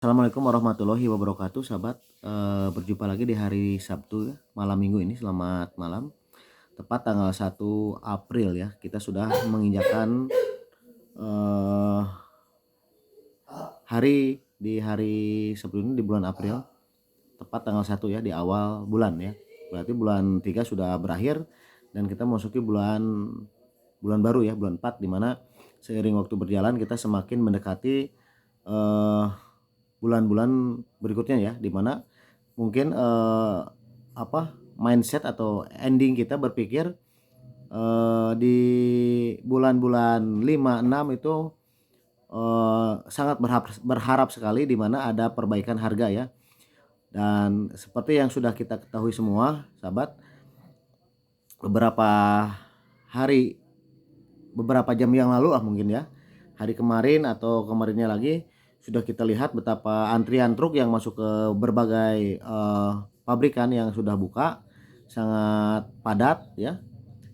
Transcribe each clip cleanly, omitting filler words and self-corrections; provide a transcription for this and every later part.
Assalamualaikum warahmatullahi wabarakatuh, sahabat. Berjumpa lagi di hari Sabtu ya, malam Minggu ini. Selamat malam. Tepat tanggal 1 April ya, kita sudah menginjakan eh, hari sebelum ini di bulan April. Tepat tanggal 1 ya, di awal bulan ya. Berarti bulan 3 sudah berakhir dan kita memasuki bulan baru ya, bulan 4, di mana seiring waktu berjalan kita semakin mendekati eh, bulan-bulan berikutnya ya, dimana mungkin mindset atau ending kita berpikir di bulan-bulan 5 6 itu sangat berharap sekali, dimana ada perbaikan harga ya. Dan seperti yang sudah kita ketahui semua, sahabat, beberapa hari beberapa jam yang lalu mungkin ya, hari kemarin atau kemarinnya lagi, sudah kita lihat betapa antrian truk yang masuk ke berbagai pabrikan yang sudah buka sangat padat ya.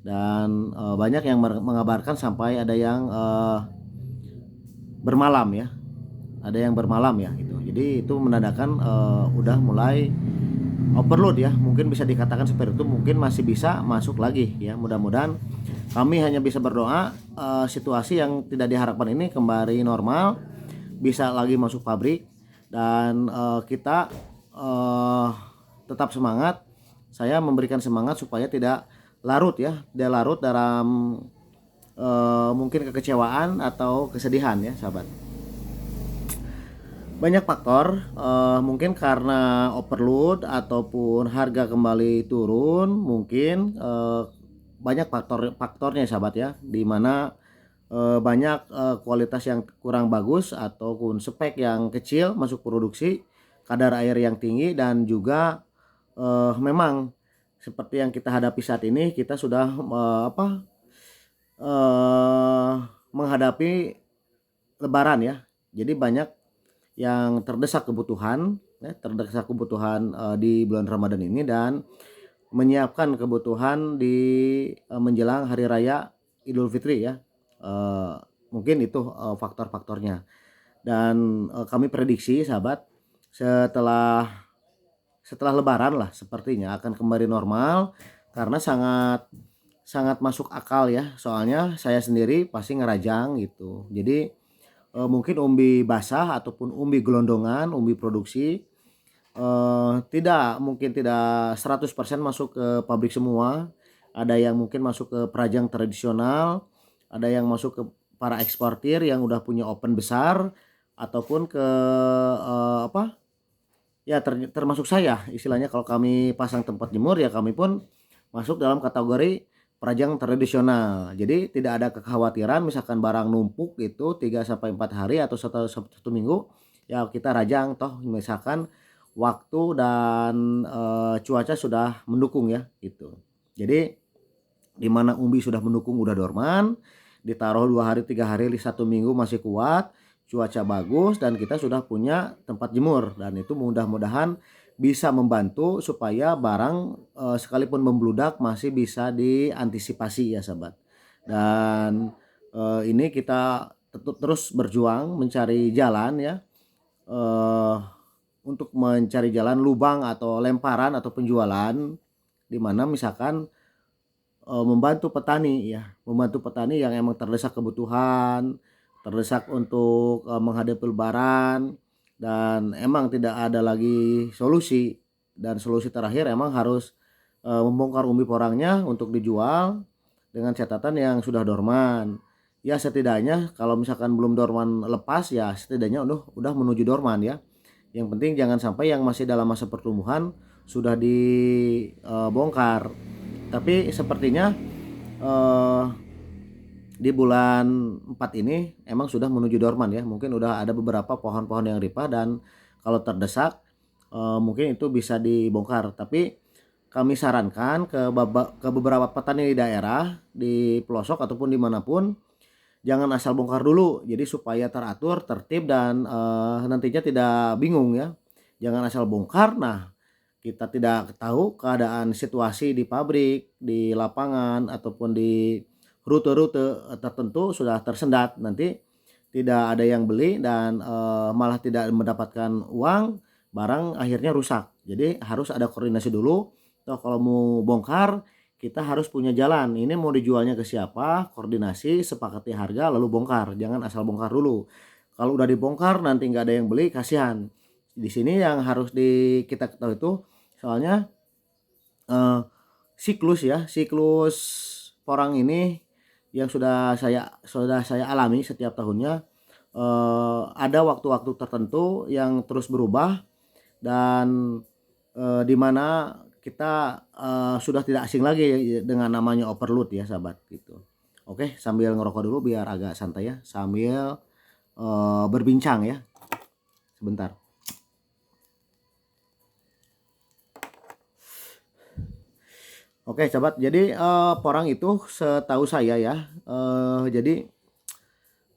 Dan banyak yang mengabarkan sampai ada yang bermalam ya, gitu. Jadi itu menandakan udah mulai overload ya, mungkin bisa dikatakan seperti itu. Mungkin masih bisa masuk lagi ya, mudah-mudahan. Kami hanya bisa berdoa situasi yang tidak diharapkan ini kembali normal, bisa lagi masuk pabrik, dan kita uh, tetap semangat. Saya memberikan semangat supaya tidak larut ya, tidak larut dalam mungkin kekecewaan atau kesedihan ya, sahabat. Banyak faktor, mungkin karena overload ataupun harga kembali turun, mungkin banyak faktornya, sahabat ya, di mana banyak kualitas yang kurang bagus ataupun spek yang kecil masuk produksi, kadar air yang tinggi, dan juga memang seperti yang kita hadapi saat ini, kita sudah eh, menghadapi lebaran ya. Jadi banyak yang terdesak kebutuhan di bulan Ramadan ini, dan menyiapkan kebutuhan di menjelang hari raya Idul Fitri ya. Eh, Mungkin itu faktor-faktornya. Dan kami prediksi, sahabat, setelah setelah lebaran lah sepertinya akan kembali normal, karena sangat sangat masuk akal ya. Soalnya saya sendiri pasti ngerajang gitu. Jadi mungkin umbi basah ataupun umbi gelondongan, umbi produksi, tidak 100% masuk ke pabrik semua. Ada yang mungkin masuk ke perajang tradisional, ada yang masuk ke para eksportir yang udah punya open besar, ataupun ke ya, termasuk saya. Istilahnya kalau kami pasang tempat jemur ya, kami pun masuk dalam kategori perajang tradisional. Jadi tidak ada kekhawatiran misalkan barang numpuk itu 3 sampai 4 hari atau satu minggu, ya kita rajang toh, misalkan waktu dan cuaca sudah mendukung ya gitu. Jadi di mana umbi sudah mendukung, udah dorman, ditaruh 2 hari 3 hari 1 minggu masih kuat, cuaca bagus, dan kita sudah punya tempat jemur, dan itu mudah-mudahan bisa membantu supaya barang sekalipun membludak masih bisa diantisipasi ya, sahabat. Dan ini kita terus berjuang mencari jalan ya, eh, untuk mencari jalan lubang atau lemparan atau penjualan, di mana misalkan membantu petani yang emang terdesak kebutuhan, terdesak untuk menghadapi lebaran, dan emang tidak ada lagi solusi. Dan solusi terakhir emang harus membongkar umbi porangnya untuk dijual dengan catatan yang sudah dorman. Ya setidaknya kalau misalkan belum dorman lepas, ya setidaknya udah menuju dorman ya. Yang penting jangan sampai yang masih dalam masa pertumbuhan sudah dibongkar. Tapi sepertinya eh, di bulan 4 ini emang sudah menuju dorman ya. Mungkin udah ada beberapa pohon-pohon yang ripah, dan kalau terdesak mungkin itu bisa dibongkar. Tapi kami sarankan ke beberapa petani di daerah, di pelosok ataupun dimanapun, jangan asal bongkar dulu. Jadi supaya teratur, tertib, dan nantinya tidak bingung ya. Jangan asal bongkar. Nah, kita tidak tahu keadaan situasi di pabrik, di lapangan, ataupun di rute-rute tertentu sudah tersendat. Nanti tidak ada yang beli dan malah tidak mendapatkan uang, barang akhirnya rusak. Jadi harus ada koordinasi dulu. Toh kalau mau bongkar kita harus punya jalan. Ini mau dijualnya ke siapa, koordinasi, sepakati harga, lalu bongkar. Jangan asal bongkar dulu. Kalau udah dibongkar nanti nggak ada yang beli, kasihan. Di sini yang harus kita ketahui itu soalnya eh, siklus porang ini yang sudah saya alami setiap tahunnya, ada waktu-waktu tertentu yang terus berubah dan di mana kita sudah tidak asing lagi dengan namanya overload ya sahabat gitu. Oke, sambil ngerokok dulu biar agak santai ya, sambil berbincang ya sebentar. Oke sahabat, jadi porang itu setahu saya ya, jadi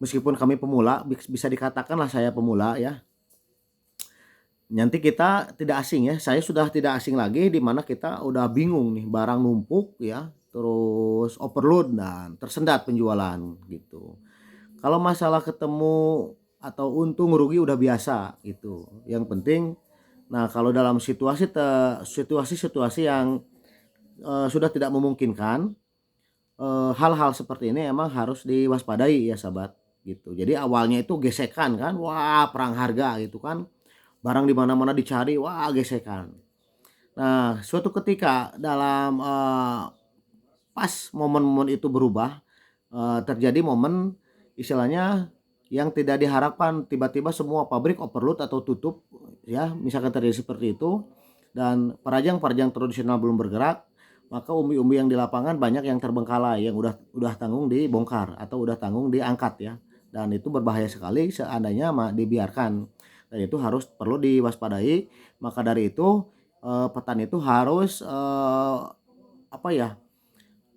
meskipun kami pemula, bisa dikatakanlah saya pemula ya. Nanti kita tidak asing ya. Saya sudah tidak asing lagi di mana kita udah bingung nih, barang numpuk ya, terus overload dan tersendat penjualan gitu. Kalau masalah ketemu atau untung rugi udah biasa gitu. Yang penting nah kalau dalam situasi-situasi yang sudah tidak memungkinkan, hal-hal seperti ini emang harus diwaspadai ya sahabat gitu. Jadi awalnya itu gesekan kan, wah perang harga gitu kan. Barang di mana-mana dicari, wah gesekan. Nah, suatu ketika dalam pas momen-momen itu berubah, terjadi momen istilahnya yang tidak diharapkan, tiba-tiba semua pabrik overload atau tutup ya, misalkan terjadi seperti itu dan perajang-perajang tradisional belum bergerak, maka umbi-umbi yang di lapangan banyak yang terbengkalai, yang udah tanggung dibongkar atau udah tanggung diangkat ya. Dan itu berbahaya sekali seandainya dibiarkan. Dan itu perlu diwaspadai. Maka dari itu petani itu harus apa ya?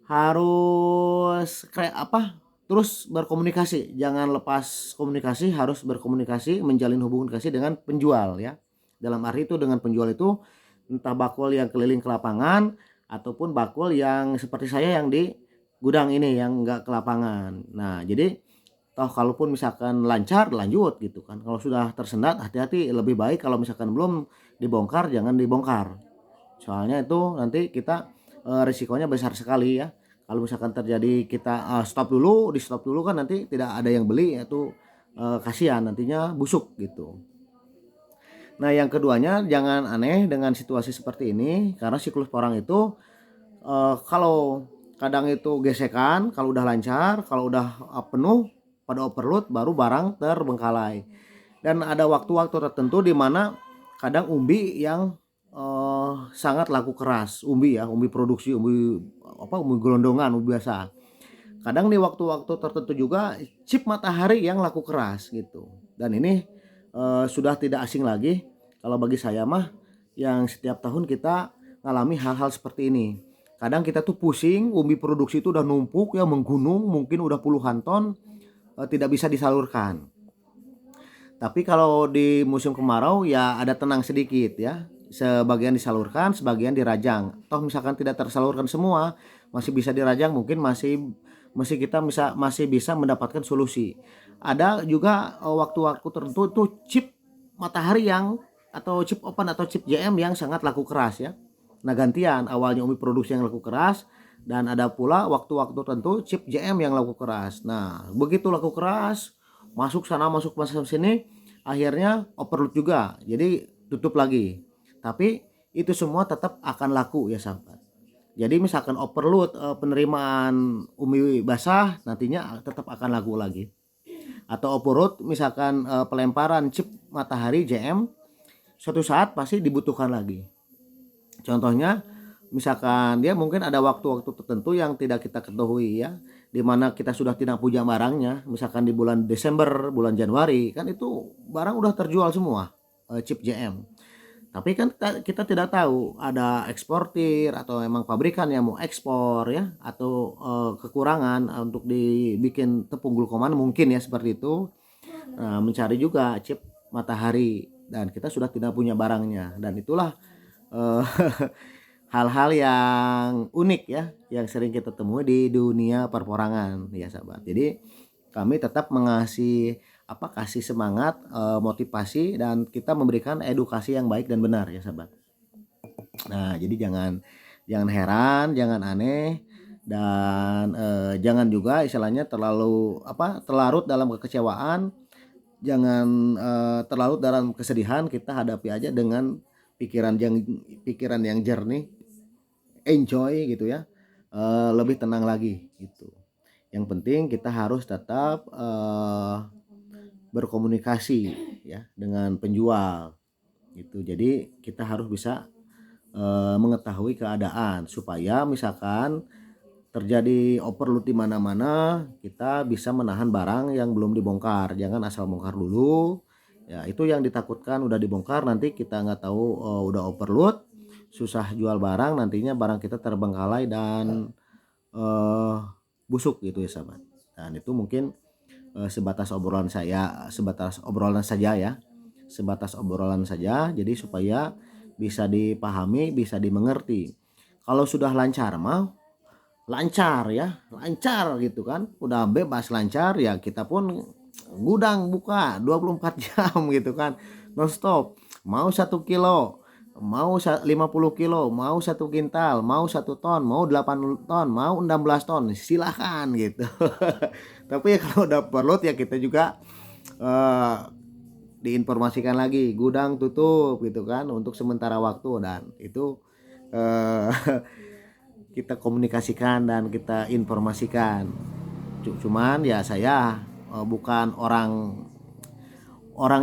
Harus kayak apa? Terus berkomunikasi, jangan lepas komunikasi, harus berkomunikasi, menjalin hubungan kasih dengan penjual ya. Dalam arti itu dengan penjual itu entah bakul yang keliling ke lapangan ataupun bakul yang seperti saya yang di gudang ini yang enggak ke lapangan. Nah, jadi toh kalaupun misalkan lancar lanjut gitu kan. Kalau sudah tersendat hati-hati, lebih baik kalau misalkan belum dibongkar jangan dibongkar. Soalnya itu nanti kita risikonya besar sekali ya. Kalau misalkan terjadi kita di stop dulu kan nanti tidak ada yang beli, itu kasihan nantinya busuk gitu. Nah, yang keduanya jangan aneh dengan situasi seperti ini karena siklus porang itu kalau kadang itu gesekan, kalau udah lancar, kalau udah penuh pada overload baru barang terbengkalai. Dan ada waktu-waktu tertentu di mana kadang umbi yang sangat laku keras, umbi ya, umbi produksi, umbi gelondongan, umbi biasa. Kadang di waktu-waktu tertentu juga chip matahari yang laku keras gitu. Dan ini sudah tidak asing lagi kalau bagi saya mah, yang setiap tahun kita ngalami hal-hal seperti ini. Kadang kita tuh pusing, umbi produksi itu udah numpuk ya, menggunung, mungkin udah puluhan ton, tidak bisa disalurkan. Tapi kalau di musim kemarau ya ada tenang sedikit ya. Sebagian disalurkan, sebagian dirajang. Toh misalkan tidak tersalurkan semua, masih bisa dirajang, mungkin masih bisa mendapatkan solusi. Ada juga waktu-waktu tertentu tuh chip matahari atau chip open atau chip JM yang sangat laku keras ya. Nah, gantian, awalnya umbi produksi yang laku keras dan ada pula waktu-waktu tertentu chip JM yang laku keras. Nah, begitu laku keras, masuk sana masuk sini, akhirnya overload juga. Jadi tutup lagi. Tapi itu semua tetap akan laku ya sahabat. Jadi misalkan overload penerimaan umbi basah nantinya tetap akan laku lagi. Atau overload misalkan pelemparan chip matahari JM suatu saat pasti dibutuhkan lagi. Contohnya misalkan dia mungkin ada waktu-waktu tertentu yang tidak kita ketahui ya, di mana kita sudah tidak punya barangnya, misalkan di bulan Desember, bulan Januari, kan itu barang udah terjual semua chip JM. Tapi kan kita tidak tahu ada eksportir atau emang pabrikan yang mau ekspor ya, atau kekurangan untuk dibikin tepung glukoman mungkin ya seperti itu. Nah, mencari juga chip matahari dan kita sudah tidak punya barangnya, dan itulah eh, hal-hal yang unik ya yang sering kita temui di dunia perporangan ya sahabat. Jadi kami tetap mengasih kasih semangat, motivasi, dan kita memberikan edukasi yang baik dan benar ya sahabat. Nah, jadi jangan heran, jangan aneh, dan jangan juga istilahnya terlarut dalam kekecewaan, jangan terlarut dalam kesedihan. Kita hadapi aja dengan pikiran yang jernih, enjoy gitu ya, lebih tenang lagi gitu. Yang penting kita harus tetap berkomunikasi ya dengan penjual gitu. Jadi kita harus bisa mengetahui keadaan supaya misalkan terjadi overload di mana-mana, kita bisa menahan barang yang belum dibongkar. Jangan asal bongkar dulu. Ya, itu yang ditakutkan udah dibongkar nanti kita nggak tahu udah overload, susah jual barang, nantinya barang kita terbengkalai dan busuk gitu ya sahabat. Dan itu mungkin sebatas obrolan saja ya. Sebatas obrolan saja, jadi supaya bisa dipahami, bisa dimengerti. Kalau sudah lancar mah lancar ya, lancar gitu kan, udah bebas lancar ya, kita pun gudang buka 24 jam gitu kan, non stop. Mau 1 kilo, mau 50 kilo, mau 1 kintal, mau 1 ton, mau 8 ton, mau 16 ton, silahkan gitu. Tapi ya kalau udah perlu ya kita juga eh, diinformasikan lagi gudang tutup gitu kan untuk sementara waktu, dan itu eh, kita komunikasikan dan kita informasikan. Cuman ya saya bukan orang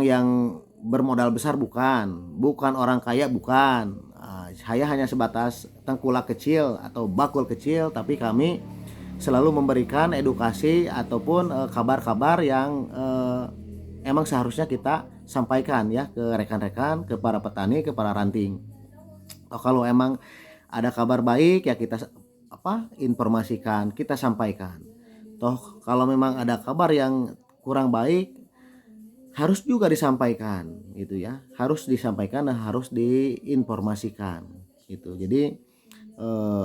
yang bermodal besar, bukan orang kaya, bukan. Saya hanya sebatas tengkulak kecil atau bakul kecil, tapi kami selalu memberikan edukasi ataupun kabar-kabar yang emang seharusnya kita sampaikan ya ke rekan-rekan, ke para petani, ke para ranting. Kalau emang ada kabar baik ya kita informasikan, kita sampaikan. Toh kalau memang ada kabar yang kurang baik harus juga disampaikan gitu ya, harus disampaikan dan harus diinformasikan gitu. Jadi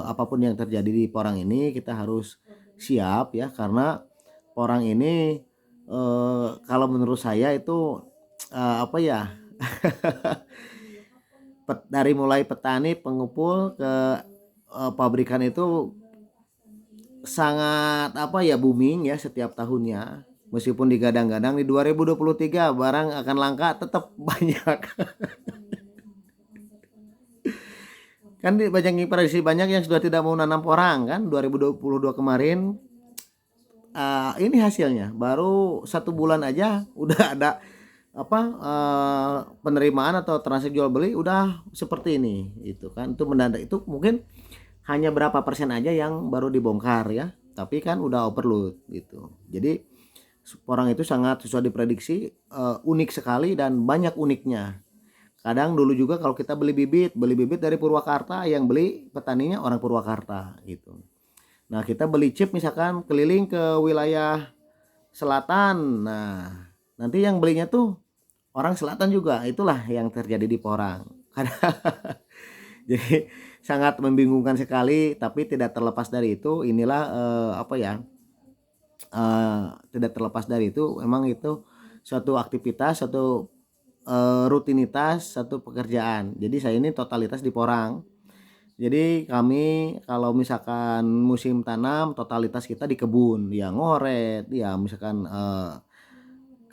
apapun yang terjadi di Porang ini kita harus siap ya, karena Porang ini kalau menurut saya itu apa ya dari mulai petani, pengepul ke pabrikan itu sangat booming ya setiap tahunnya. Meskipun digadang-gadang di 2023 barang akan langka, tetap banyak. Kan banyak prediksi, banyak yang sudah tidak mau nanam porang kan 2022 kemarin. Ini hasilnya baru 1 bulan aja udah ada penerimaan atau transaksi jual beli udah seperti ini itu kan. Itu mendadak, itu mungkin hanya berapa persen aja yang baru dibongkar ya, tapi kan udah overload gitu. Jadi porang itu sangat susah diprediksi, unik sekali dan banyak uniknya. Kadang dulu juga kalau kita beli bibit dari Purwakarta, yang beli petaninya orang Purwakarta gitu. Nah, kita beli chip misalkan keliling ke wilayah selatan. Nah, nanti yang belinya tuh orang selatan juga. Itulah yang terjadi di Porang. Jadi sangat membingungkan sekali, tapi tidak terlepas dari itu inilah tidak terlepas dari itu memang itu suatu aktivitas, suatu rutinitas, satu pekerjaan. Jadi saya ini totalitas di Porang. Jadi kami kalau misalkan musim tanam totalitas kita di kebun, ya ngoret, ya misalkan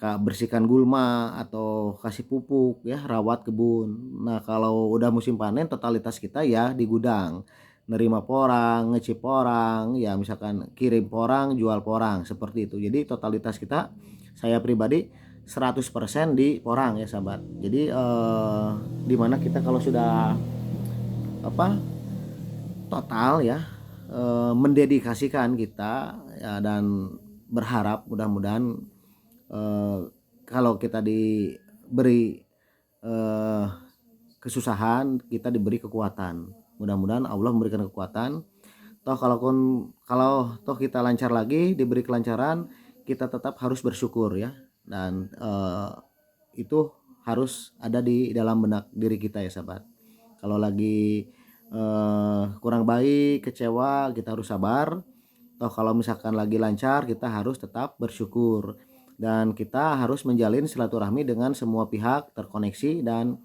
bersihkan gulma atau kasih pupuk ya, rawat kebun. Nah, kalau udah musim panen totalitas kita ya di gudang. Nerima porang, ngecip porang, ya misalkan kirim porang, jual porang, seperti itu. Jadi totalitas kita, saya pribadi 100% di porang ya sahabat. Jadi dimana kita kalau sudah total ya mendedikasikan kita ya, dan berharap mudah-mudahan kalau kita diberi kesusahan, kita diberi kekuatan. Mudah-mudahan Allah memberikan kekuatan. Toh kalau toh kita lancar lagi, diberi kelancaran, kita tetap harus bersyukur ya. Dan itu harus ada di dalam benak diri kita ya sahabat. Kalau lagi kurang baik, kecewa, kita harus sabar. Toh kalau misalkan lagi lancar, kita harus tetap bersyukur. dan kita harus menjalin silaturahmi dengan semua pihak terkoneksi dan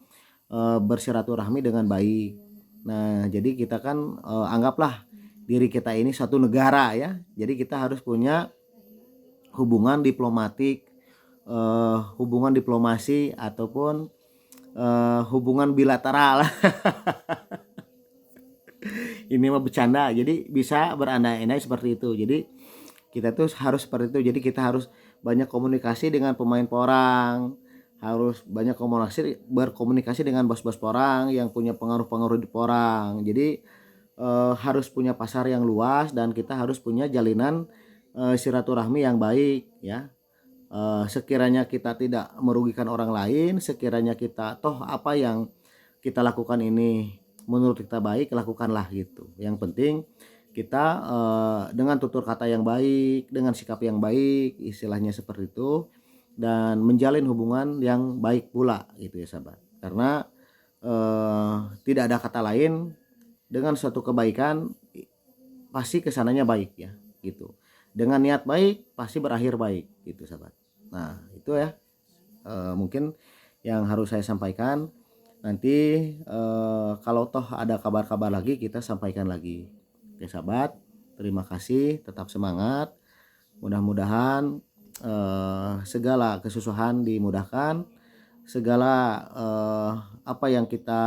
bersilaturahmi dengan baik. Nah, jadi kita kan anggaplah diri kita ini satu negara ya. Jadi kita harus punya hubungan diplomatik, hubungan diplomasi ataupun hubungan bilateral. Ini mah bercanda. Jadi bisa berandai-andai seperti itu. Jadi kita tuh harus seperti itu. Jadi kita harus banyak komunikasi dengan pemain porang, harus banyak berkomunikasi dengan bos-bos porang yang punya pengaruh-pengaruh di porang. Jadi harus punya pasar yang luas dan kita harus punya jalinan silaturahmi yang baik ya. Sekiranya kita tidak merugikan orang lain, sekiranya kita toh apa yang kita lakukan ini menurut kita baik, lakukanlah gitu. Yang penting kita dengan tutur kata yang baik, dengan sikap yang baik, istilahnya seperti itu, dan menjalin hubungan yang baik pula gitu ya sahabat. Karena tidak ada kata lain, dengan suatu kebaikan pasti kesananya baik ya gitu. Dengan niat baik pasti berakhir baik gitu sahabat. Nah itu ya mungkin yang harus saya sampaikan. Nanti kalau toh ada kabar-kabar lagi kita sampaikan lagi. Oke sahabat, terima kasih, tetap semangat. Mudah-mudahan segala kesusahan dimudahkan, segala apa yang kita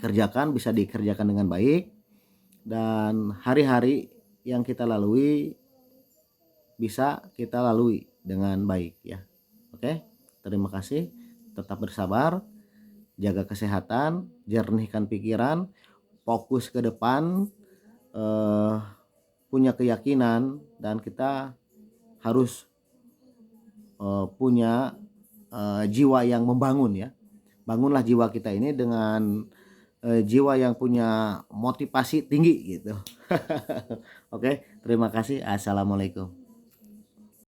kerjakan bisa dikerjakan dengan baik, dan hari-hari yang kita lalui bisa kita lalui dengan baik ya. Oke, terima kasih, tetap bersabar, jaga kesehatan, jernihkan pikiran, fokus ke depan, punya keyakinan, dan kita harus punya jiwa yang membangun ya. Bangunlah jiwa kita ini dengan jiwa yang punya motivasi tinggi gitu. Oke, terima kasih. Assalamualaikum.